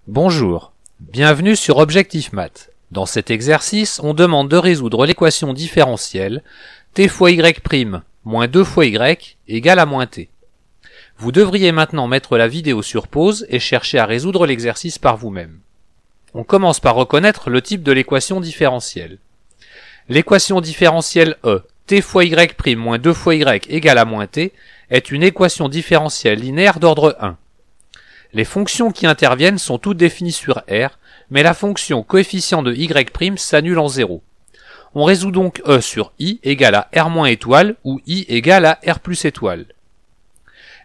Bonjour, bienvenue sur Objectif Math. Dans cet exercice, on demande de résoudre l'équation différentielle t fois y' moins 2 fois y égale à moins t. Vous devriez maintenant mettre la vidéo sur pause et chercher à résoudre l'exercice par vous-même. On commence par reconnaître le type de l'équation différentielle. L'équation différentielle E, t fois y' moins 2 fois y égale à moins t, est une équation différentielle linéaire d'ordre 1. Les fonctions qui interviennent sont toutes définies sur R, mais la fonction coefficient de y' s'annule en 0. On résout donc E sur I égale à R- étoile ou I égale à R plus étoile.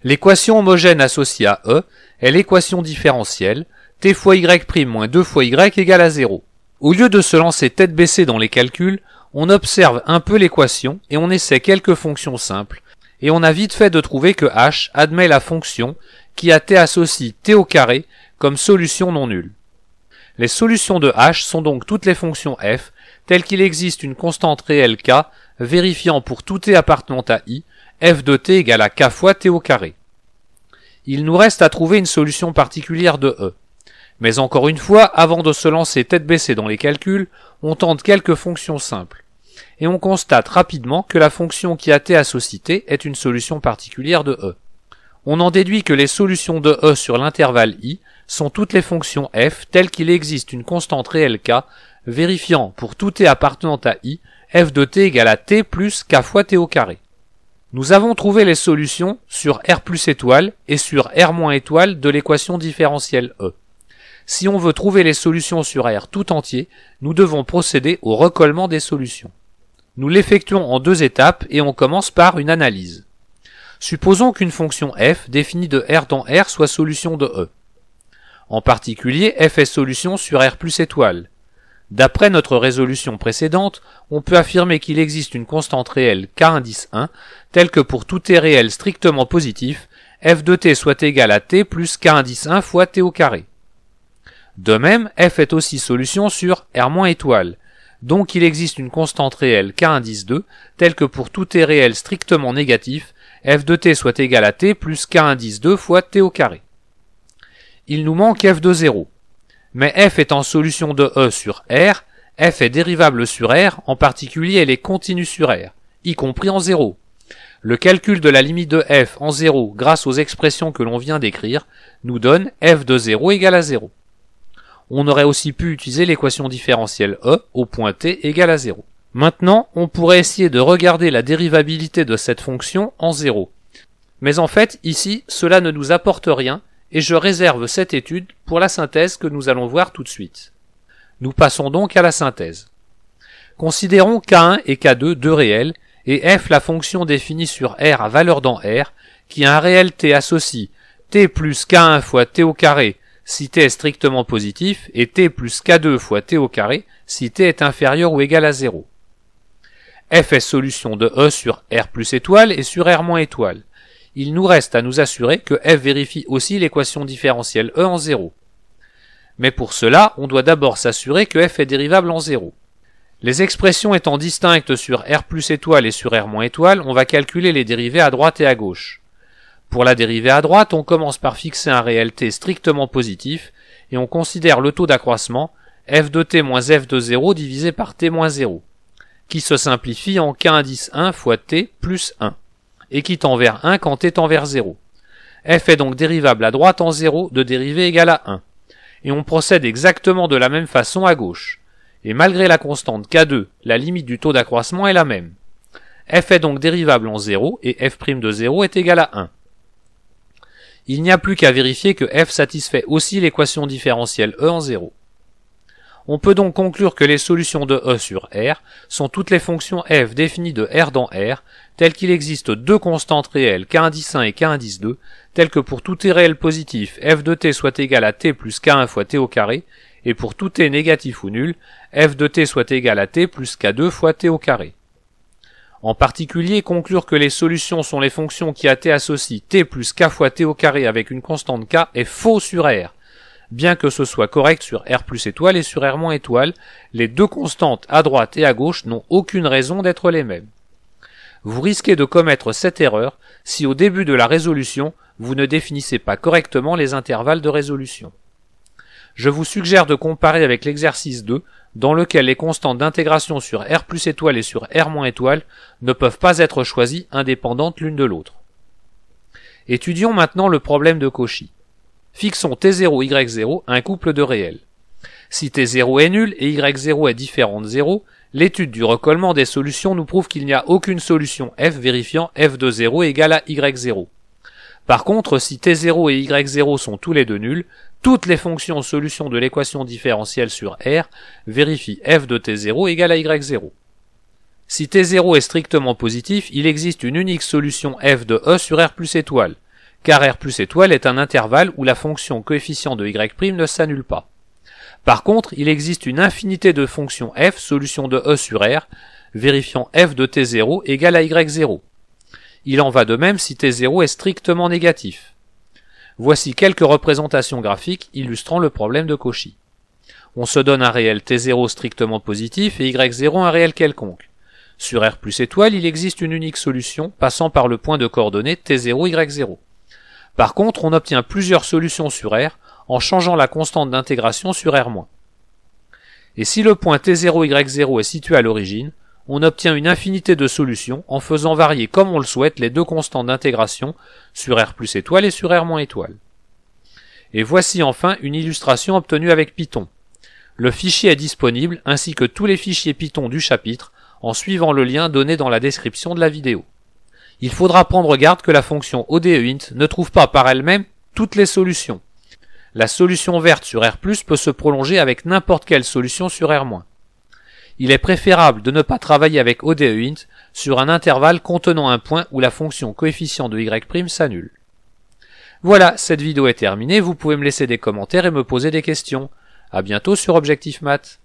L'équation homogène associée à E est l'équation différentielle t fois y' moins 2 fois y égale à 0. Au lieu de se lancer tête baissée dans les calculs, on observe un peu l'équation et on essaie quelques fonctions simples, et on a vite fait de trouver que h admet la fonction qui à t associe t au carré comme solution non nulle. Les solutions de h sont donc toutes les fonctions f, telles qu'il existe une constante réelle k, vérifiant pour tout t appartenant à i, f de t égale à k fois t au carré. Il nous reste à trouver une solution particulière de E. Mais encore une fois, avant de se lancer tête baissée dans les calculs, on tente quelques fonctions simples. Et on constate rapidement que la fonction qui à t associe t est une solution particulière de E. On en déduit que les solutions de E sur l'intervalle i sont toutes les fonctions f telles qu'il existe une constante réelle k, vérifiant pour tout t appartenant à i, f de t égale à t plus k fois t au carré. Nous avons trouvé les solutions sur R plus étoile et sur R- étoile de l'équation différentielle E. Si on veut trouver les solutions sur R tout entier, nous devons procéder au recollement des solutions. Nous l'effectuons en deux étapes et on commence par une analyse. Supposons qu'une fonction f définie de R dans R soit solution de E. En particulier, f est solution sur R plus étoile. D'après notre résolution précédente, on peut affirmer qu'il existe une constante réelle k indice 1, telle que pour tout t réel strictement positif, f de t soit égal à t plus k indice 1 fois t au carré. De même, f est aussi solution sur R- étoile, donc il existe une constante réelle k indice 2, telle que pour tout t réel strictement négatif, f de t soit égal à t plus k indice 2 fois t au carré. Il nous manque f de 0. Mais f étant solution de E sur R, f est dérivable sur R, en particulier elle est continue sur R, y compris en 0. Le calcul de la limite de f en 0 grâce aux expressions que l'on vient d'écrire nous donne f de 0 égale à 0. On aurait aussi pu utiliser l'équation différentielle E au point t égale à 0. Maintenant, on pourrait essayer de regarder la dérivabilité de cette fonction en 0. Mais en fait, ici, cela ne nous apporte rien, et je réserve cette étude pour la synthèse que nous allons voir tout de suite. Nous passons donc à la synthèse. Considérons K1 et K2 deux réels, et f la fonction définie sur R à valeur dans R, qui a un réel t associe t plus K1 fois t au carré si t est strictement positif, et t plus K2 fois t au carré si t est inférieur ou égal à 0. F est solution de E sur R plus étoile et sur R- étoile. Il nous reste à nous assurer que f vérifie aussi l'équation différentielle E en 0. Mais pour cela, on doit d'abord s'assurer que f est dérivable en 0. Les expressions étant distinctes sur R plus étoile et sur R- étoile, on va calculer les dérivées à droite et à gauche. Pour la dérivée à droite, on commence par fixer un réel t strictement positif et on considère le taux d'accroissement f de t moins f de 0 divisé par t moins 0, qui se simplifie en k indice 1 fois t plus 1. Et qui tend vers 1 quand t tend vers 0. f est donc dérivable à droite en 0 de dérivée égale à 1. Et on procède exactement de la même façon à gauche. Et malgré la constante K2, la limite du taux d'accroissement est la même. f est donc dérivable en 0 et f' de 0 est égal à 1. Il n'y a plus qu'à vérifier que f satisfait aussi l'équation différentielle E en 0. On peut donc conclure que les solutions de E sur R sont toutes les fonctions f définies de R dans R, telles qu'il existe deux constantes réelles k indice 1 et k indice 2, telles que pour tout t réel positif, f de t soit égal à t plus k1 fois t au carré, et pour tout t négatif ou nul, f de t soit égal à t plus k2 fois t au carré. En particulier, conclure que les solutions sont les fonctions qui à t associent t plus k fois t au carré avec une constante k est faux sur R. Bien que ce soit correct sur R plus étoile et sur R- étoile, les deux constantes à droite et à gauche n'ont aucune raison d'être les mêmes. Vous risquez de commettre cette erreur si au début de la résolution, vous ne définissez pas correctement les intervalles de résolution. Je vous suggère de comparer avec l'exercice 2, dans lequel les constantes d'intégration sur R plus étoile et sur R moins étoile ne peuvent pas être choisies indépendantes l'une de l'autre. Étudions maintenant le problème de Cauchy. Fixons T0, Y0 un couple de réels. Si T0 est nul et Y0 est différent de 0, l'étude du recollement des solutions nous prouve qu'il n'y a aucune solution f vérifiant f de 0 égale à Y0. Par contre, si T0 et Y0 sont tous les deux nuls, toutes les fonctions solutions de l'équation différentielle sur R vérifient f de T0 égale à Y0. Si T0 est strictement positif, il existe une unique solution f de E sur R plus étoile, car R plus étoile est un intervalle où la fonction coefficient de Y' ne s'annule pas. Par contre, il existe une infinité de fonctions f, solution de E sur R, vérifiant f de T0 égale à Y0. Il en va de même si T0 est strictement négatif. Voici quelques représentations graphiques illustrant le problème de Cauchy. On se donne un réel T0 strictement positif et Y0 un réel quelconque. Sur R plus étoile, il existe une unique solution passant par le point de coordonnées T0, Y0. Par contre, on obtient plusieurs solutions sur R en changeant la constante d'intégration sur R-. Et si le point T0, Y0 est situé à l'origine, on obtient une infinité de solutions en faisant varier comme on le souhaite les deux constantes d'intégration sur R plus étoile et sur R- étoile. Et voici enfin une illustration obtenue avec Python. Le fichier est disponible ainsi que tous les fichiers Python du chapitre en suivant le lien donné dans la description de la vidéo. Il faudra prendre garde que la fonction ODEINT ne trouve pas par elle-même toutes les solutions. La solution verte sur R+, peut se prolonger avec n'importe quelle solution sur R-. Il est préférable de ne pas travailler avec ODEINT sur un intervalle contenant un point où la fonction coefficient de Y' s'annule. Voilà, cette vidéo est terminée, vous pouvez me laisser des commentaires et me poser des questions. À bientôt sur Objectif Math.